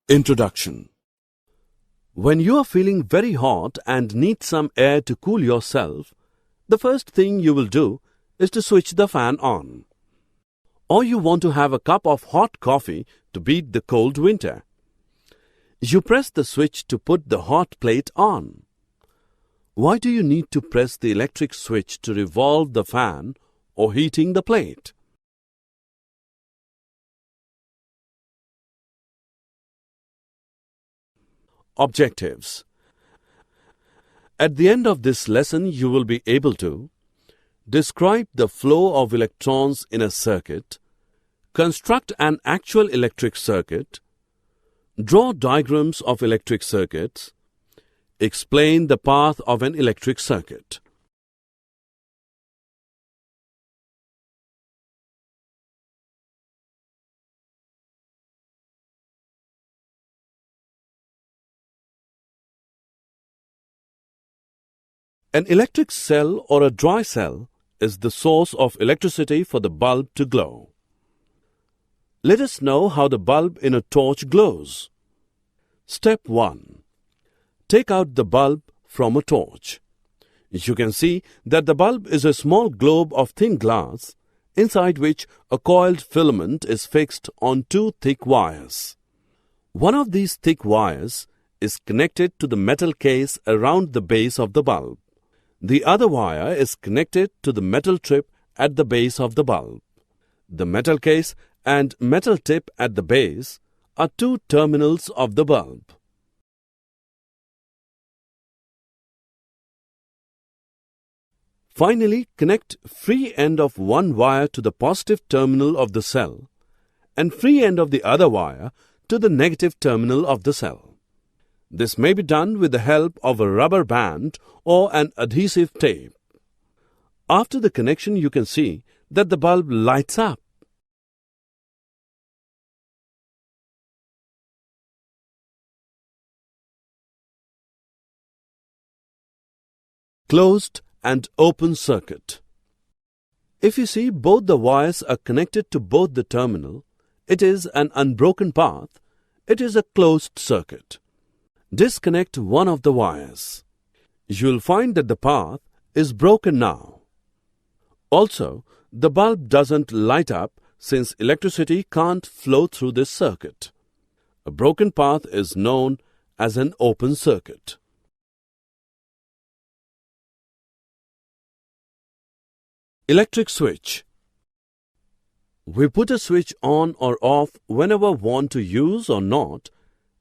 Introduction. When you are feeling very hot and need some air to cool yourself, the first thing you will do is to switch the fan on. Or you want to have a cup of hot coffee to beat the cold winter. You press the switch to put the hot plate on. Why do you need to press the electric switch to revolve the fan or heating the plate? Objectives. At the end of this lesson, you will be able to describe the flow of electrons in a circuit, construct an actual electric circuit, draw diagrams of electric circuits, explain the path of an electric circuit. An electric cell or a dry cell is the source of electricity for the bulb to glow. Let us know how the bulb in a torch glows. Step 1. Take out the bulb from a torch. You can see that the bulb is a small globe of thin glass, inside which a coiled filament is fixed on two thick wires. One of these thick wires is connected to the metal case around the base of the bulb. The other wire is connected to the metal tip at the base of the bulb. The metal case and metal tip at the base are two terminals of the bulb. Finally, connect free end of one wire to the positive terminal of the cell and free end of the other wire to the negative terminal of the cell. This may be done with the help of a rubber band or an adhesive tape. After the connection, you can see that the bulb lights up. Closed and open circuit. If you see both the wires are connected to both the terminal, it is an unbroken path. It is a closed circuit. Disconnect one of the wires. You will find that the path is broken now. Also, the bulb doesn't light up since electricity can't flow through this circuit. A broken path is known as an open circuit. Electric switch. We put a switch on or off whenever want to use or not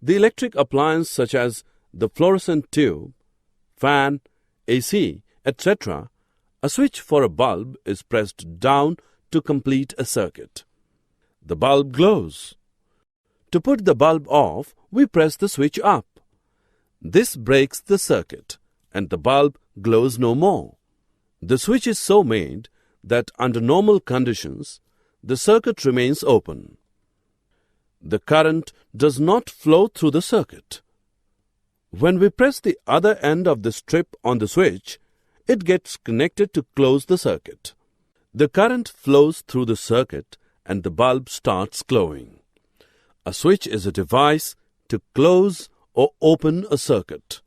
the electric appliance such as the fluorescent tube, fan, AC, etc. A switch for a bulb is pressed down to complete a circuit. The bulb glows. To put the bulb off, we press the switch up. This breaks the circuit and the bulb glows no more. The switch is so made that under normal conditions, the circuit remains open. The current does not flow through the circuit. When we press the other end of the strip on the switch, it gets connected to close the circuit. The current flows through the circuit and the bulb starts glowing. A switch is a device to close or open a circuit.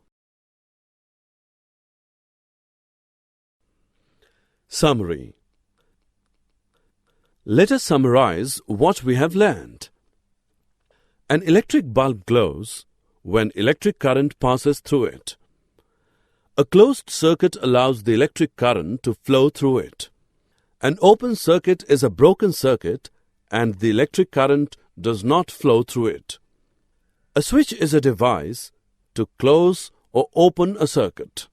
Summary. Let us summarize what we have learned. An electric bulb glows when electric current passes through it. A closed circuit allows the electric current to flow through it. An open circuit is a broken circuit and the electric current does not flow through it. A switch is a device to close or open a circuit.